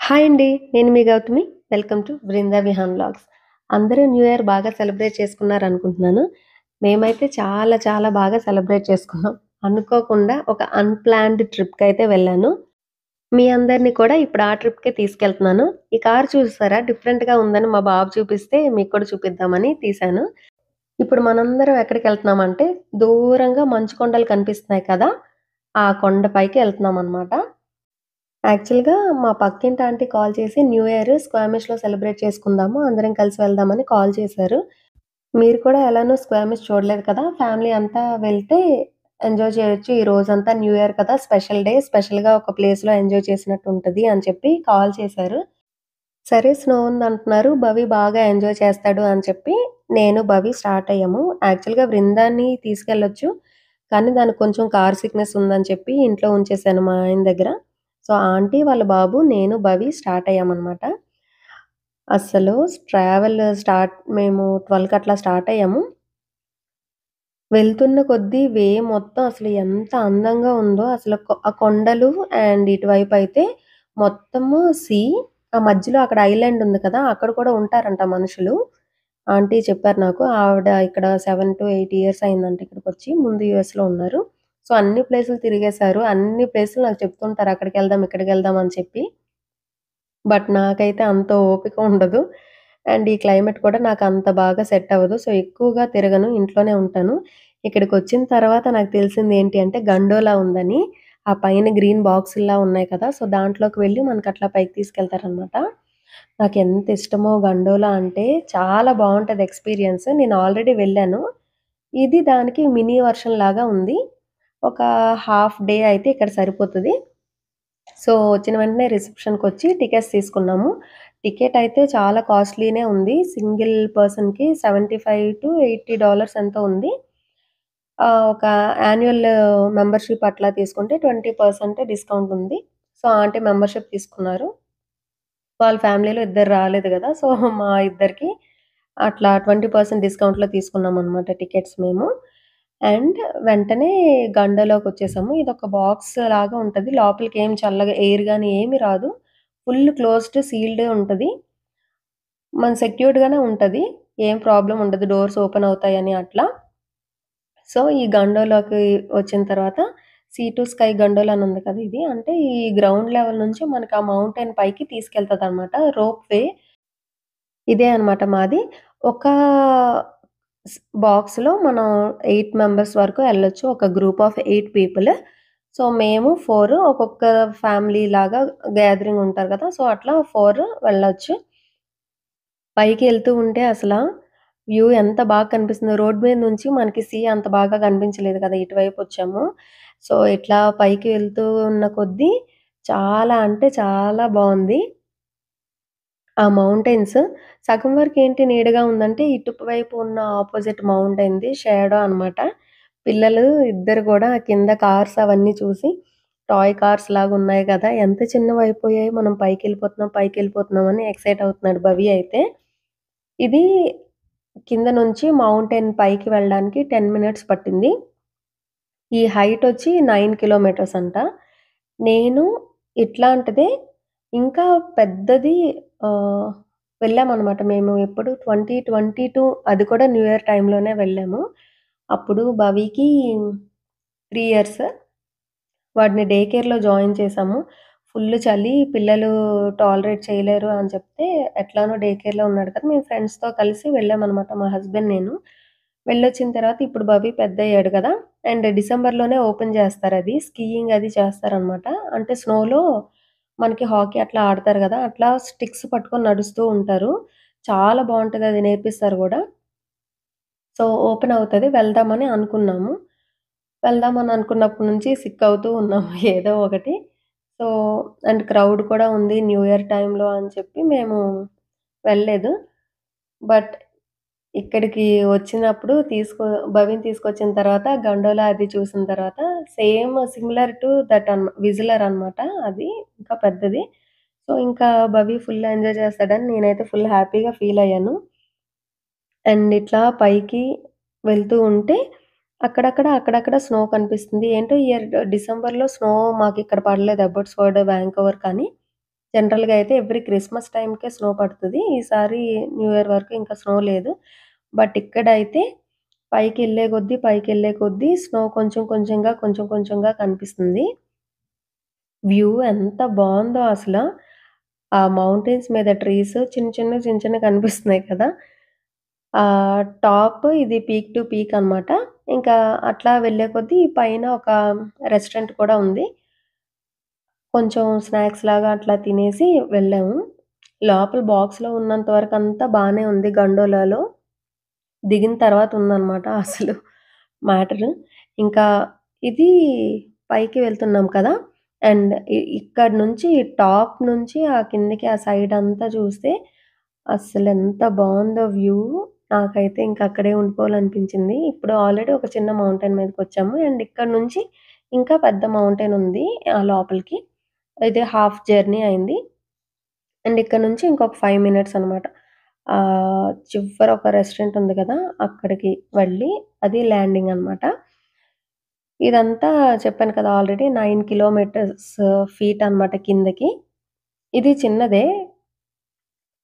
Hi అండి. నేను మీ Gautami. Welcome to Brinda Vihaan vlogs. అందరూ న్యూ ఇయర్ బాగా సెలబ్రేట్ చేసుకున్నారనుకుంటున్నాను. మేమైతే చాలా చాలా బాగా సెలబ్రేట్ చేసుకున్నాం. అనుకోకుండా ఒక అన్‌ప్లాన్డ్ ట్రిప్‌కయితే వెళ్ళాను. మీ అందరిని కూడా ఇప్పుడు ఆ ట్రిప్‌కే తీసుకెళ్తున్నాను. ఈ కార్ చూసారా డిఫరెంట్‌గా ఉందని మా బాబు చూపిస్తే మీకు కూడా చూపిద్దామని తీశాను. ఇప్పుడు మనందరం ఎక్కడికెళ్తున్నామంటే దూరంగా మంచు కొండలు కనిపిస్తున్నాయి కదా! ఆ కొండ పైకి ఎళ్తున్నామనమాట. యాక్చువల్‌గా మా పక్కింటి ఆంటీ కాల్ చేసి న్యూ ఇయర్ స్క్వామిష్‌లో సెలబ్రేట్ చేసుకుందాము. అందరం కలిసి వెళ్దామని కాల్ చేశారు. మీరు కూడా ఎలానో స్క్వామిష్ చూడలేదు కదా! ఫ్యామిలీ అంతా వెళ్తే ఎంజాయ్ చేయొచ్చు. ఈ రోజంతా న్యూ ఇయర్ కదా! Special day. స్పెషల్‌గా ఒక ప్లేస్‌లో ఎంజాయ్ చేసినట్టు ఉంటది అని చెప్పి కాల్ చేశారు. సరే స్నో ఉందంటున్నారు. భవి బాగా ఎంజాయ్ చేస్తాడు అని చెప్పి నేను, భవి స్టార్ట్ అయ్యాము. యాక్చువల్‌గా బృందాన్ని తీసుకెళ్ళొచ్చు. కానీ దానికి కొంచెం కార్ సిక్‌నెస్ ఉందని చెప్పి ఇంట్లో ఉంచేసాను మా ఆయన దగ్గర. సో, ఆంటీ, వాళ్ళ బాబు, నేను, భవి స్టార్ట్ అయ్యామనమాట. అస్సలు మేము 12కి అట్లా స్టార్ట్ అయ్యాము. వెళ్తున్న కొద్దీ మొత్తం అసలు ఎంత అందంగా ఉందో అసలు ఆ కొండలు అండ్ ఇటువైపయితే మొత్తము ఆ మధ్యలో అక్కడ ఐలాండ్ ఉంది కదా! అక్కడ కూడా ఉంటారంట మనుషులు. ఆంటీ చెప్పారు నాకు. ఆవిడ ఇక్కడ 7-8 ఇయర్స్ అయిందంట ఇక్కడికొచ్చి. ముందు యూఎస్‌లో ఉన్నారు. సో, అన్ని ప్లేసులు తిరిగేశారు. అన్ని ప్లేసులు నాకు చెప్తుంటారు అక్కడికెళ్దాం, ఇక్కడికెళ్దాం అని చెప్పి. బట్ నాకైతే అంత ఓపిక ఉండదు. అండ్ ఈ క్లైమేట్ కూడా నాకంత బాగా సెట్ అవ్వదు. సో, ఎక్కువగా తిరగను. ఇంట్లోనే ఉంటాను. ఇక్కడికొచ్చిన తర్వాత నాకు తెలిసిందేంటి అంటే గండోలా ఉందని. ఆ పైన గ్రీన్ బాక్సుల్లా ఉన్నాయి కదా! సో, దాంట్లోకి వెళ్లి మనకట్లా పైకి తీసుకెళ్తారనమాట. నాకెంత ఇష్టమో గండోలా అంటే చాలా బావుంటది ఎక్స్‌పీరియన్స్. నేను ఆల్రెడీ వెళ్ళాను. ఇది దానికి మినీ వర్షన్ లాగా ఉంది. ఒక హాఫ్ డే అయితే ఇక్కడ సరిపోతది. సో, వచ్చిన వెంటనే రిసెప్షన్‌కొచ్చి టికెట్స్ తీసుకున్నాము. టికెట్ అయితే చాలా కాస్ట్‌లీనే ఉంది. సింగిల్ పర్సన్‌కి $75-80 ఎంతో ఉంది. ఒక యాన్యుయల్ మెంబర్‌షిప్ అట్లా తీసుకుంటే 20% డిస్కౌంట్ ఉంది. సో, ఆంటీ మెంబర్‌షిప్ తీసుకున్నారు. వాళ్ళ ఫ్యామిలీలో ఇద్దరు రాలేదు గదా! సో, మా ఇద్దరికి అట్లా 20% డిస్కౌంట్‌లో తీసుకున్నామనమాట టికెట్స్ మేము. అండ్ వెంటనే గండలోకొచ్చేసాము. ఇదొక బాక్స్ లాగా ఉంటది. లోపలికేం చల్లగా ఎయిర్ గాని ఏమి రాదు. ఫుల్ క్లోజ్డ్ సీల్డ్ ఉంటది. సెక్యూర్డ్‌గానే ఉంటది. ఏం ప్రాబ్లమ్ ఉండదు. డోర్స్ ఓపెన్ అవుతాయని అట్లా. సో, ఈ గండోలాకి వచ్చిన తర్వాత సీ టు స్కై గండోలా అని ఉంది కదా! ఇది. అంటే ఈ గ్రౌండ్ లెవెల్ నుంచి మనకి ఆ మౌంటైన్ పైకి తీసుకెళ్తదనమాట. రోప్ వే ఇదే అనమాట మాది. ఒక బాక్స్‌లో మనం 8 మెంబర్స్ వరకు ఎళ్ళొచ్చు. ఒక గ్రూప్ ఆఫ్ 8 పీపుల్. సో, మేము 4 ఒక్కొక్క ఫ్యామిలీ లాగా గ్యాదరింగ్ ఉంటారు కదా! సో, అట్లా 4 వెళ్ళొచ్చు. పైకి ఎళ్తూ ఉంటే వ్యూ ఎంత బాగా కనిపిస్తుందో. రోడ్ మీద నుంచి మనకి అంత బాగా కనిపించలేదు కదా! ఇటువైపొచ్చాము. సో, ఇట్లా పైకి వెళ్తూ ఉన్న కొద్దీ చాలా అంటే చాలా బావుంది. ఆ మౌంటైన్స్ సగం వరకేంటి నీడగా ఉందంటే, ఇటువైపు ఉన్న ఆపోజిట్ మౌంటైన్‌ది షాడో అనమాట. పిల్లలు ఇద్దరు గూడా కింద కార్స్ అవన్నీ చూసి, టాయ్ కార్స్ లాగున్నాయి గదా! ఎంత చిన్నవయిపోయాయి. మనం పైకెళ్ళిపోతున్నాం, పైకెళ్ళిపోతున్నాం అని ఎక్సైట్ అవుతున్నాడు భవి అయితే. ఇది కింద నుంచి మౌంటైన్ పైకి వెళ్ళడానికి 10 మినిట్స్ పట్టింది. ఈ హైటొచ్చి 9 కిలోమీటర్స్ అంట. నేను ఇట్లాంటిదే ఇంకా పెద్దది ఆహ్, వెళ్ళామనమాట. మేము ఎప్పుడు 2022 అది కూడా న్యూ ఇయర్ టైమ్‌లోనే వెళ్ళాము. అప్పుడు భవికి 3 ఇయర్స్. వాడిని డే కేర్‌లో జాయిన్ చేశాము. ఫుల్లు చలి పిల్లలు టాలరేట్ చేయలేరు అని చెప్తే, ఎట్లానో డే కేర్‌లో ఉన్నాడు కదా! మేము ఫ్రెండ్స్‌తో కలిసి వెళ్ళామనమాట. మా హస్బెండ్, నేను. వెళ్ళొచ్చిన తర్వాత ఇప్పుడు బబీ పెద్దయ్యాడు గదా! అండ్ డిసెంబర్‌లోనే ఓపెన్ జేస్తారది. స్కీయింగ్ అది చేస్తారనమాట. అంటే స్నోలో మనకి హాకీ అట్లా ఆడతారు గదా! అట్లా స్టిక్స్ పట్టుకొని నడుస్తూ ఉంటారు. చాలా బావుంటది. అది నేర్పిస్తారు గూడా. సో, ఓపెన్ అవుతది. వెళ్దామని అనుకున్నాము. వెళ్దామని అనుకున్నప్పటి నుంచి సిక్ అవుతూ ఉన్నాము ఏదో ఒకటి. సో, అండ్ క్రౌడ్ కూడా ఉంది న్యూ ఇయర్ టైమ్‌లో అని చెప్పి మేము వెళ్ళలేదు. బట్ ఇక్కడికి వచ్చినప్పుడు భవిని తీసుకొచ్చిన తర్వాత గండోలా అది చూసిన తర్వాత సిమిలర్ టు దట్ విజిలర్ అనమాట అది. ఇంకా పెద్దది. సో, ఇంకా భవి ఫుల్ ఎంజాయ్ చేస్తాడని నేనైతే ఫుల్ హ్యాపీగా ఫీల్ అయ్యాను. అండ్ ఇట్లా పైకి వెళ్తూ ఉంటే అక్కడక్కడ స్నో కనిపిస్తుంది. ఏంటో ఈ ఇయర్ డిసెంబర్‌లో స్నో మాకిక్కడ పడలేదు అబోట్స్‌ఫర్డ్, వాంకోవర్ కానీ. జనరల్‌గా అయితే ఎవ్రీ క్రిస్మస్ టైమ్‌కే స్నో పడతది. ఈసారి న్యూ ఇయర్ వరకు ఇంకా స్నో లేదు. బట్ ఇక్కడైతే పైకెళ్ళే కొద్దీ స్నో కొంచెం కొంచెంగా కనిపిస్తుంది. వ్యూ ఎంత బావుందో అసల. ఆ మౌంటైన్స్ మీద ట్రీస్ చిన్నగా కనిపిస్తున్నాయి కదా! టాప్ ఇది పీక్ టు పీక్ అనమాట. ఇంకా అట్లా వెళ్ళే కొద్దీ పైన ఒక రెస్టారెంట్ కూడా ఉంది. కొంచెం స్నాక్స్ లాగా అట్లా తినేసి వెళ్ళాము. లోపల బాక్స్‌లో ఉన్నంత వరకంతా బానే ఉంది గండోలాలో. దిగిన తర్వాత ఉందనమాట అసలు మ్యాటరు. ఇంకా ఇది పైకి వెళ్తున్నాం కదా! అండ్ ఇక్కడి నుంచి టాప్ నుంచి ఆ కిందకి ఆ సైడ్ అంతా చూస్తే అస్సలెంత బావుందో వ్యూ. నాకైతే ఇంక అక్కడే ఉండిపోవాలనిపించింది. ఇప్పుడు ఆల్రెడీ ఒక చిన్న మౌంటైన్ మీదకొచ్చాము. అండ్ ఇక్కడ నుంచి ఇంకా పెద్ద మౌంటైన్ ఉంది లోపలికి. ఇది హాఫ్ జర్నీ అయింది. అండ్ ఇక్కడ నుంచి ఇంకొక 5 మినిట్స్ అనమాట. చివర ఒక రెస్టారెంట్ ఉంది కదా! అక్కడికి వెళ్ళి అది ల్యాండింగ్ అనమాట. ఇదంతా చెప్పాను కదా! ఆల్రెడీ 9 కిలోమీటర్స్ ఫీట్ అనమాట కిందకి. ఇది చిన్నదే.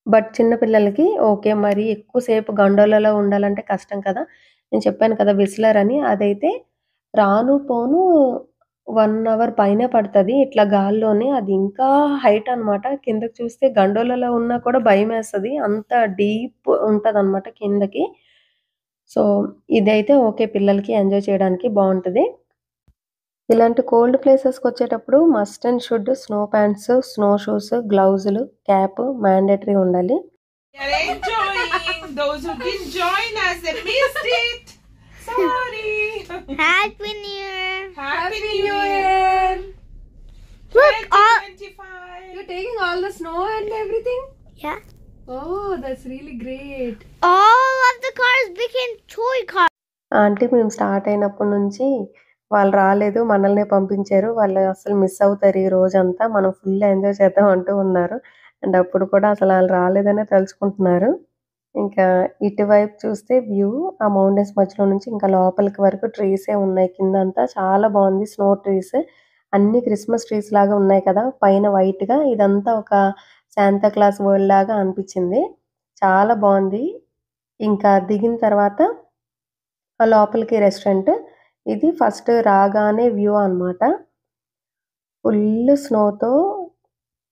బట్ చిన్న పిల్లలకి ఓకే. మరి ఎక్కువ సేపు గండోలలో ఉండాలంటే కష్టం కదా! నేను చెప్పాను కదా! విస్లర్ అని. అదైతే రాను పోను 1 అవర్ పైనే పడతది. ఇట్లా గాల్లోనే అది ఇంకా హైట్ అనమాట. కిందకి చూస్తే గండోలలో ఉన్నా కూడా భయమేస్తది. అంత డీప్ ఉంటదనమాట కిందకి. సో, ఇదైతే ఓకే. పిల్లలకి ఎంజాయ్ చేయడానికి బావుంటది. ఇలాంటి కోల్డ్ ప్లేసెస్‌కొచ్చేటప్పుడు must and should snow pants, snow shoes, గ్లౌజులు, క్యాప్ మ్యాండేటరీ ఉండాలి. They're enjoying. Those who didn't join us, they missed it. Sorry. Happy New Year! Happy New Year. Look, all 2025. You're taking all the snow and everything? yeah, Oh, that's really great. all of the cars became toy cars. Aunty మేము start అయినప్పటి నుంచి వాళ్ళు రాలేదు. మనల్నే పంపించారు. వాళ్ళు అసలు miss అవుతారు ఈ రోజంతా. మనం ఫుల్ ఎంజాయ్ చేద్దాం అంటూ ఉన్నారు. అండ్ అప్పుడు కూడా అసలు ఆళ్ళు రాలేదనే తలుచుకుంటున్నారు. ఇంకా ఇటువైపు చూస్తే వ్యూ ఆ మౌంటైన్స్ మధ్యలో నుంచి ఇంకా లోపలికి వరకు ట్రీసే ఉన్నాయి కిందంతా. చాలా బావుంది స్నో ట్రీస్. అన్నీ క్రిస్మస్ ట్రీస్ లాగా ఉన్నాయి కదా! పైన వైట్‌గా ఇదంతా ఒక శాంతా క్లాస్ వరల్డ్ లాగా అనిపిచ్చింది. చాలా బావుంది. ఇంకా దిగిన తర్వాత లోపలికి రెస్టారెంట్. ఇది ఫస్ట్ రాగానే వ్యూ అనమాట. ఫుల్ స్నోతో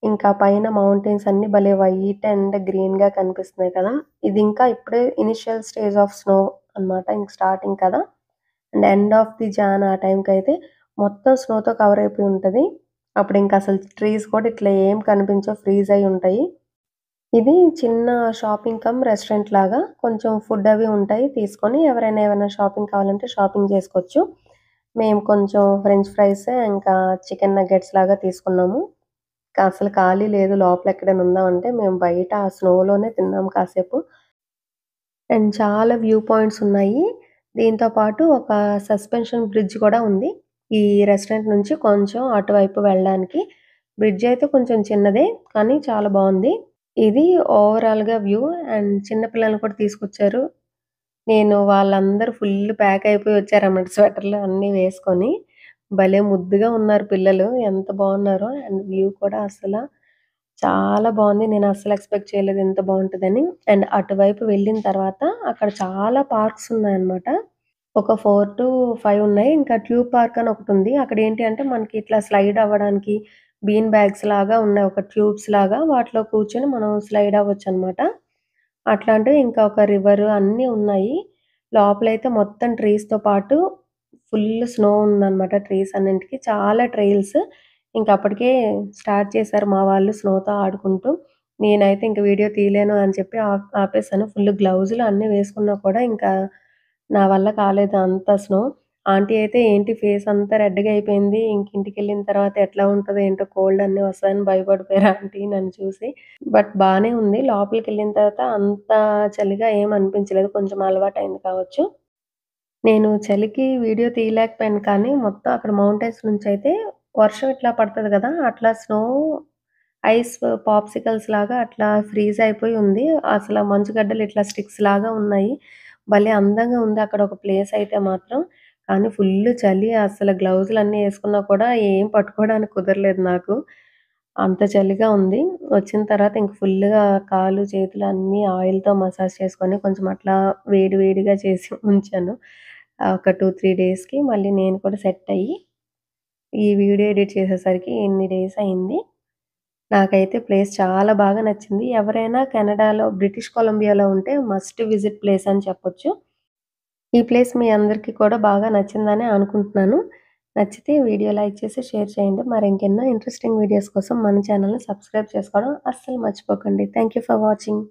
ఇంకా పైన మౌంటైన్స్ అన్నీ భలే వైట్ అండ్ గ్రీన్‌గా కనిపిస్తున్నాయి కదా! ఇది ఇంకా ఇప్పుడే ఇనిషియల్ స్టేజ్ ఆఫ్ స్నో అనమాట. ఇంక స్టార్టింగ్ కదా! And end of the John ఆ టైంకయితే మొత్తం స్నోతో కవర్ అయిపోయి ఉంటది. అప్పుడింక అసలు ట్రీస్ కూడా ఇట్లా ఏం కనిపించవు. ఫ్రీజ్ అయ్యి ఉంటాయి. ఇది చిన్న షాపింగ్ కమ్ రెస్టారెంట్ లాగా. కొంచెం ఫుడ్ అవి ఉంటాయి. తీసుకొని ఎవరైనా ఏమైనా షాపింగ్ కావాలంటే షాపింగ్ చేసుకోవచ్చు. మేము కొంచెం ఫ్రెంచ్ ఫ్రైస్ ఇంకా చికెన్ నగ్గెట్స్ లాగా తీసుకున్నాము. అసలు ఖాళీ లేదు లోపల ఎక్కడైనా ఉందామంటే మేము బయట ఆ స్నోలోనే తిన్నాం కాసేపు. అండ్ చాలా వ్యూ పాయింట్స్ ఉన్నాయి. దీంతో పాటు ఒక సస్పెన్షన్ బ్రిడ్జ్ కూడా ఉంది. ఈ రెస్టారెంట్ నుంచి కొంచెం అటువైపు వెళ్ళడానికి. బ్రిడ్జ్ అయితే కొంచెం చిన్నదే కానీ చాలా బావుంది. ఇది ఓవరాల్‌గా వ్యూ. అండ్ చిన్న పిల్లల్ని కూడా తీసుకొచ్చారు. వాళ్ళందరూ ఫుల్ ప్యాక్ అయిపోయి వచ్చారన్నమాట స్వెటర్‌లు అన్నీ వేసుకొని. భలే ముద్దుగా ఉన్నారు పిల్లలు. ఎంత బావున్నారో. అండ్ వ్యూ కూడా చాలా బావుంది. నేను అస్సలు ఎక్స్‌పెక్ట్ చేయలేదు ఇంత బావుంటదని. అండ్ అటువైపు వెళ్ళిన తర్వాత అక్కడ చాలా పార్క్స్ ఉన్నాయన్నమాట. ఒక 4-5 ఉన్నాయి. ఇంకా ట్యూబ్ పార్క్ అని ఒకటుంది. అక్కడేంటి అంటే మనకి ఇట్లా స్లైడ్ అవ్వడానికి బీన్ బ్యాగ్స్ లాగా ఉన్నాయి. ఒక ట్యూబ్స్ లాగా వాటిలో కూర్చొని మనం స్లైడ్ అవ్వొచ్చనమాట. అట్లాంటివి ఇంకా ఒక రివర్ అన్నీ ఉన్నాయి. లోపలైతే మొత్తం ట్రీస్‌తో పాటు ఫుల్ స్నో ఉందనమాట ట్రీస్ అన్నింటికి. చాలా ట్రైల్స్. ఇంక అప్పటికే స్టార్ట్ చేశారు మా వాళ్ళు స్నోతో ఆడుకుంటూ. నేనైతే ఇంక వీడియో తీయలేను అని చెప్పి ఆపేసాను. ఫుల్ గ్లౌజులు అన్నీ వేసుకున్నా కూడా ఇంకా నా వల్ల కాలేదు అంత స్నో. ఆంటీ అయితే ఏంటి ఫేస్ అంతా రెడ్‌గా అయిపోయింది. ఇంక ఇంటికెళ్ళిన తర్వాత ఎట్లా ఉంటదో ఏంటో కోల్డ్ అన్నీ వస్తాయని భయపడిపోయారు ఆంటీ నన్ను చూసి. బట్ బానే ఉంది. లోపలికెళ్ళిన తర్వాత అంత చలిగా ఏం అనిపించలేదు. కొంచెం అలవాటయింది కావచ్చు. నేను చలికి వీడియో తీయలేకపోయాను కానీ మొత్తం అక్కడ మౌంటైన్స్ నుంచయితే వర్షం ఇట్లా పడతది గదా! అట్లా స్నో ఐస్ పాప్సికల్స్ లాగా అట్లా ఫ్రీజ్ అయిపోయి ఉంది. అసల మంచుగడ్డలు ఇట్లా స్టిక్స్ లాగా ఉన్నాయి. భలే అందంగా ఉంది అక్కడ ఒక ప్లేస్ అయితే మాత్రం. కానీ ఫుల్లు చలి అసలు గ్లౌజులన్నీ యేసుకున్నా కూడా ఏం పట్టుకోవడానికి కుదరలేదు నాకు. అంత చలిగా ఉంది. వచ్చిన తర్వాత ఇంక ఫుల్లుగా కాళ్ళు, చేతులు అన్నీ ఆయిల్‌తో మసాజ్ చేసుకొని కొంచెం అట్లా వేడి వేడిగా చేసి ఉంచాను. ఒక 2, 3 డేస్‌కి మళ్ళీ నేను కూడా సెట్ అయ్యి, ఈ వీడియో ఎడిట్ చేసేసరికి ఇన్ని డేస్ అయింది. నాకైతే ప్లేస్ చాలా బాగా నచ్చింది. ఎవరైనా కెనడాలో బ్రిటిష్ కొలంబియాలో ఉంటే మస్ట్ విజిట్ ప్లేస్ అని చెప్పొచ్చు. ఈ ప్లేస్ మీ అందరికీ కూడా బాగా నచ్చిందనే అనుకుంటున్నాను. నచ్చితే వీడియో లైక్ చేసి షేర్ చేయండి. మరింకెన్నో ఇంట్రెస్టింగ్ వీడియోస్ కోసం మన ఛానెల్‌ని సబ్స్క్రైబ్ చేసుకోవడం అస్సలు మర్చిపోకండి. Thank you for watching.